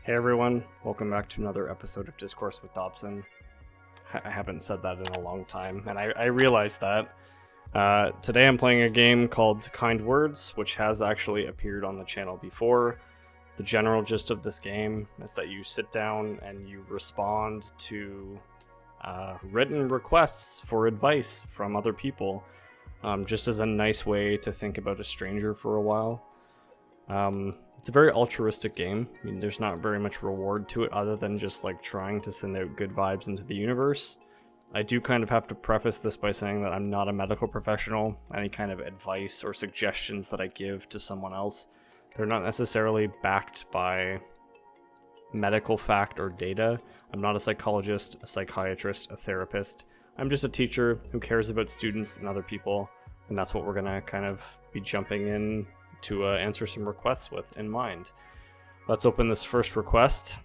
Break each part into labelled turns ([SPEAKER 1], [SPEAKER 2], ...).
[SPEAKER 1] Hey everyone, welcome back to another episode of Discourse with Dobson. I haven't said that in a long time, and I realized that. Today I'm playing a game called Kind Words, which has actually appeared on the channel before. The general gist of this game is that you sit down and you respond to written requests for advice from other people, just as a nice way to think about a stranger for a while. It's a very altruistic game. I mean, there's not very much reward to it other than just like trying to send out good vibes into the universe. I do kind of have to preface this by saying that I'm not a medical professional. Any kind of advice or suggestions that I give to someone else, they're not necessarily backed by medical fact or data. I'm not a psychologist, a psychiatrist, a therapist. I'm just a teacher who cares about students and other people, and that's what we're gonna kind of be jumping in to answer some requests with in mind. Let's open this first request.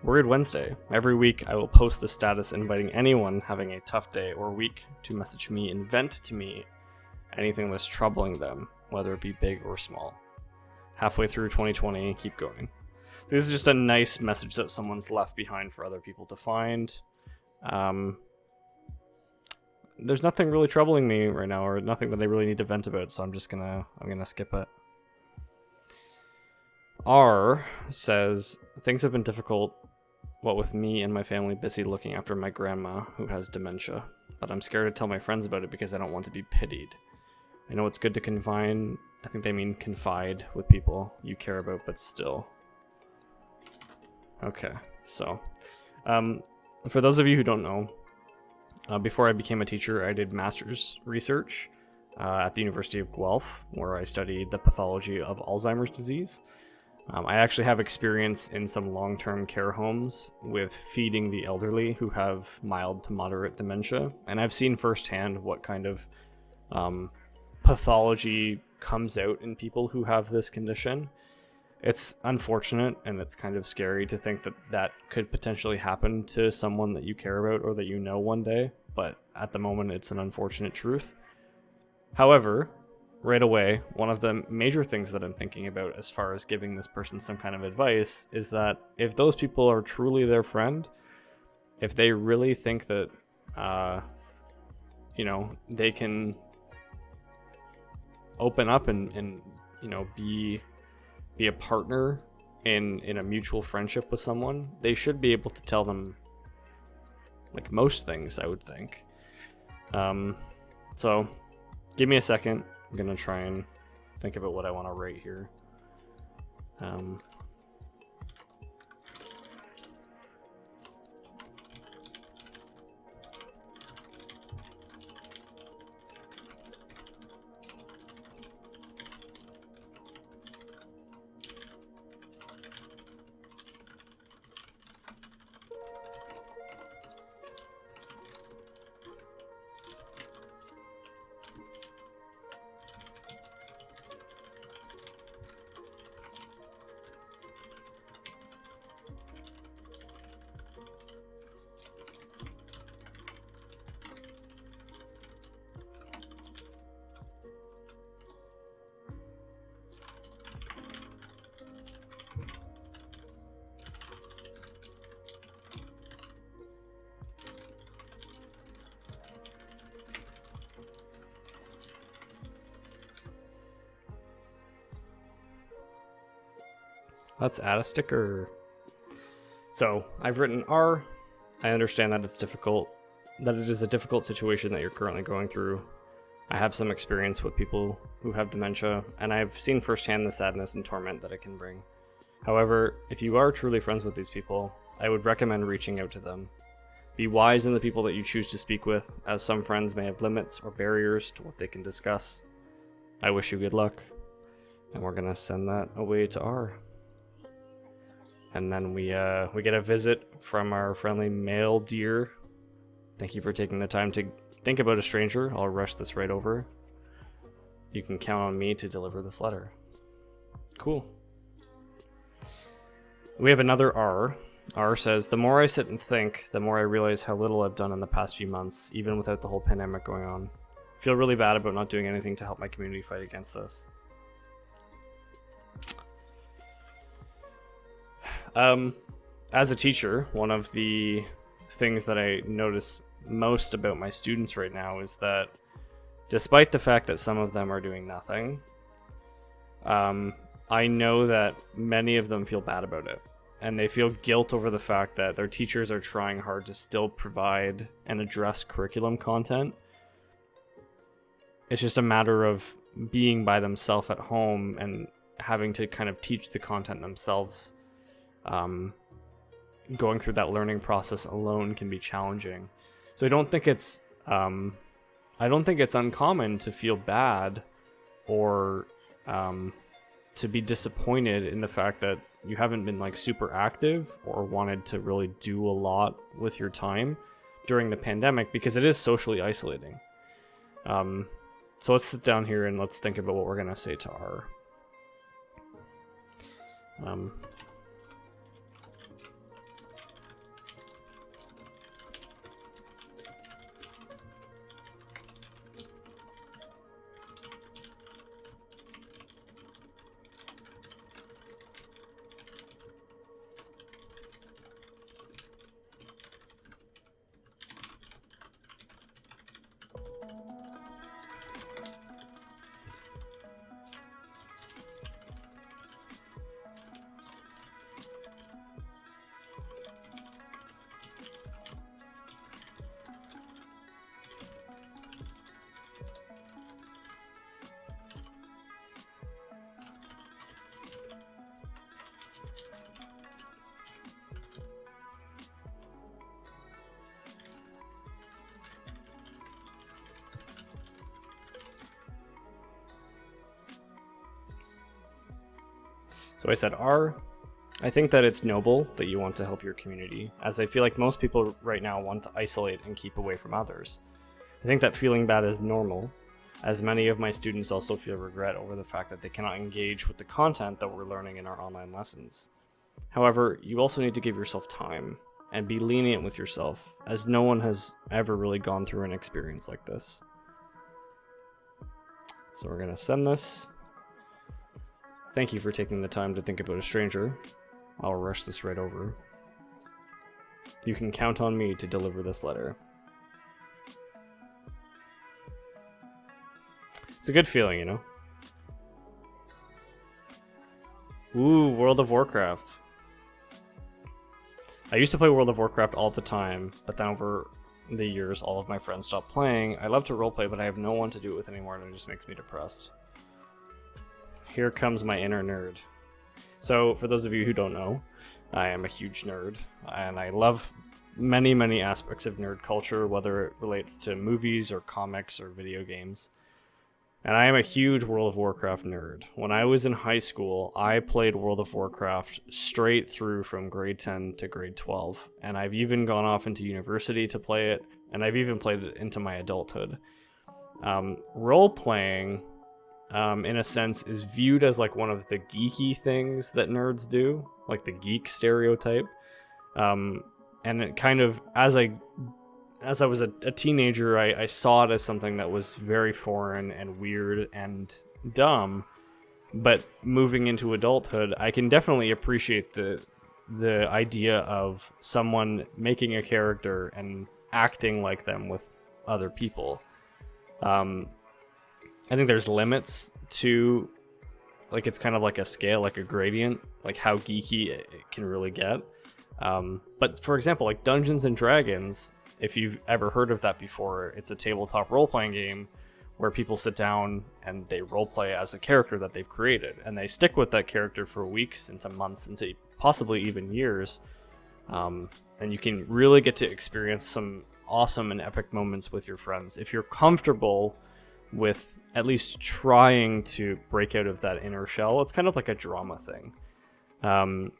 [SPEAKER 1] Worried Wednesday. Every week I will post the status inviting anyone having a tough day or week to message me and vent to me anything that's troubling them, whether it be big or small. Halfway through 2020, keep going. This is just a nice message that someone's left behind for other people to find. There's nothing really troubling me right now, or nothing that I really need to vent about, so I'm gonna skip it. R says, things have been difficult, what with me and my family busy looking after my grandma who has dementia, but I'm scared to tell my friends about it because I don't want to be pitied. I know it's good to I think they mean confide with people you care about, but still. Okay, so, for those of you who don't know, before I became a teacher, I did master's research at the University of Guelph, where I studied the pathology of Alzheimer's disease. I actually have experience in some long-term care homes with feeding the elderly who have mild to moderate dementia, and I've seen firsthand what kind of pathology comes out in people who have this condition. It's unfortunate, and it's kind of scary to think that that could potentially happen to someone that you care about or that you know one day, but at the moment it's an unfortunate truth. However, right away, one of the major things that I'm thinking about as far as giving this person some kind of advice is that if those people are truly their friend, if they really think that, they can open up and be a partner in a mutual friendship with someone, they should be able to tell them like most things, I would think. So give me a second. I'm gonna try and think about what I want to write here. Let's add a sticker. So I've written R. I understand that it is a difficult situation that you're currently going through. I have some experience with people who have dementia, and I've seen firsthand the sadness and torment that it can bring. However, if you are truly friends with these people, I would recommend reaching out to them. Be wise in the people that you choose to speak with, as some friends may have limits or barriers to what they can discuss. I wish you good luck, and we're gonna send that away to R. And then we get a visit from our friendly male deer. Thank you for taking the time to think about a stranger. I'll rush this right over. You can count on me to deliver this letter. Cool. We have another R. R says, the more I sit and think, the more I realize how little I've done in the past few months, even without the whole pandemic going on. I feel really bad about not doing anything to help my community fight against this. As a teacher, one of the things that I notice most about my students right now is that despite the fact that some of them are doing nothing, I know that many of them feel bad about it. And they feel guilt over the fact that their teachers are trying hard to still provide and address curriculum content. It's just a matter of being by themselves at home and having to kind of teach the content themselves. Going through that learning process alone can be challenging. So I don't think it's uncommon to feel bad or to be disappointed in the fact that you haven't been like super active or wanted to really do a lot with your time during the pandemic, because it is socially isolating. So let's sit down here and let's think about what we're gonna say to R. So I said, R, I think that it's noble that you want to help your community, as I feel like most people right now want to isolate and keep away from others. I think that feeling bad is normal, as many of my students also feel regret over the fact that they cannot engage with the content that we're learning in our online lessons. However, you also need to give yourself time and be lenient with yourself, as no one has ever really gone through an experience like this. So we're going to send this. Thank you for taking the time to think about a stranger. I'll rush this right over. You can count on me to deliver this letter. It's a good feeling, you know? Ooh, World of Warcraft. I used to play World of Warcraft all the time, but then over the years, all of my friends stopped playing. I love to roleplay, but I have no one to do it with anymore, and it just makes me depressed. Here comes my inner nerd. So, for those of you who don't know, I am a huge nerd, and I love many, many aspects of nerd culture, whether it relates to movies or comics or video games. And I am a huge World of Warcraft nerd. When I was in high school, I played World of Warcraft straight through from grade 10 to grade 12. And I've even gone off into university to play it, and I've even played it into my adulthood. Role-playing, in a sense, is viewed as like one of the geeky things that nerds do, like the geek stereotype. And it kind of, as I was a teenager, I saw it as something that was very foreign and weird and dumb. But moving into adulthood, I can definitely appreciate the idea of someone making a character and acting like them with other people. I think there's limits to, like, it's kind of like a scale, like a gradient, like how geeky it can really get. But for example, like Dungeons and Dragons, if you've ever heard of that before, it's a tabletop role-playing game where people sit down and they roleplay as a character that they've created, and they stick with that character for weeks into months into possibly even years. And you can really get to experience some awesome and epic moments with your friends if you're comfortable with at least trying to break out of that inner shell. It's kind of like a drama thing.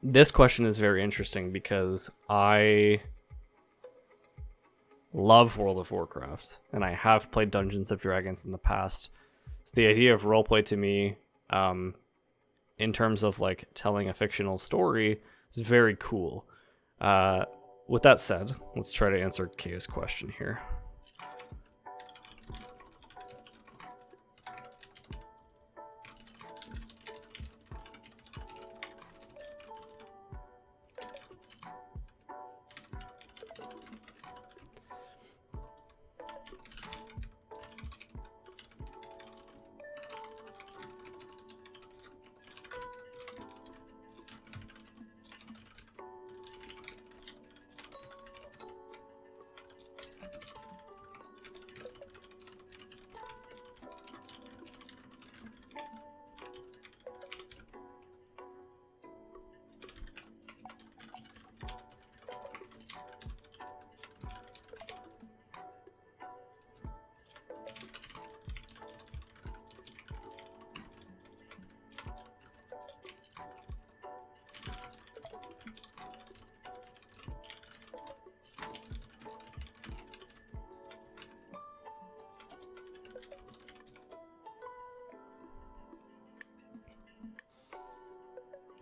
[SPEAKER 1] This question is very interesting because I love World of Warcraft, and I have played Dungeons and Dragons in the past. So the idea of roleplay to me, in terms of like telling a fictional story, is very cool. With that said, let's try to answer Kaya's question here.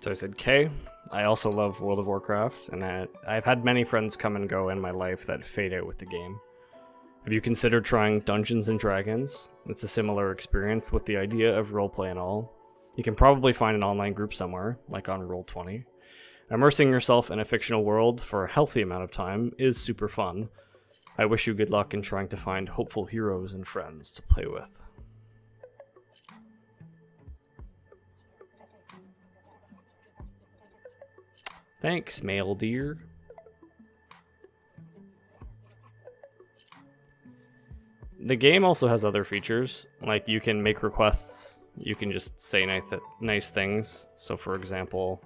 [SPEAKER 1] So I said K. I also love World of Warcraft, and I've had many friends come and go in my life that fade out with the game. Have you considered trying Dungeons and Dragons? It's a similar experience with the idea of roleplay and all. You can probably find an online group somewhere, like on Roll20. Immersing yourself in a fictional world for a healthy amount of time is super fun. I wish you good luck in trying to find hopeful heroes and friends to play with. Thanks, male deer. The game also has other features, like you can make requests, you can just say nice things. So for example,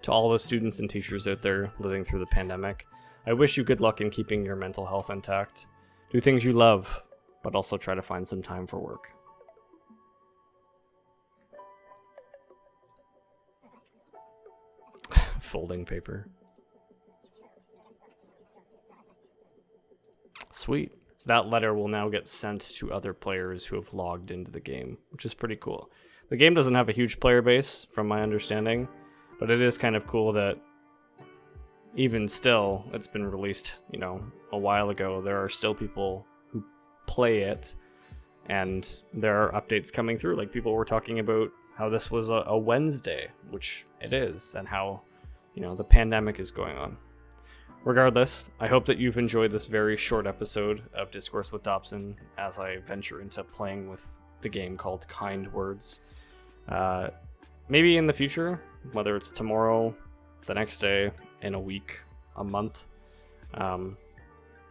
[SPEAKER 1] to all the students and teachers out there living through the pandemic, I wish you good luck in keeping your mental health intact. Do things you love, but also try to find some time for work. Folding paper. Sweet. So that letter will now get sent to other players who have logged into the game, which is pretty cool. The game doesn't have a huge player base, from my understanding, but it is kind of cool that even still, it's been released, a while ago. There are still people who play it, and there are updates coming through. Like, people were talking about how this was a Wednesday, which it is, and how, the pandemic is going on. Regardless, I hope that you've enjoyed this very short episode of Discourse with Dobson as I venture into playing with the game called Kind Words. Maybe in the future, whether it's tomorrow, the next day, in a week, a month,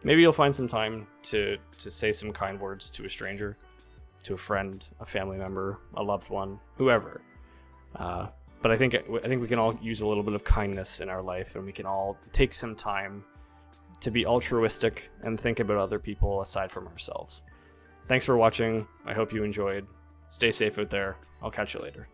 [SPEAKER 1] maybe you'll find some time to say some kind words to a stranger, to a friend, a family member, a loved one, whoever. But I think we can all use a little bit of kindness in our life, and we can all take some time to be altruistic and think about other people aside from ourselves. Thanks for watching. I hope you enjoyed. Stay safe out there. I'll catch you later.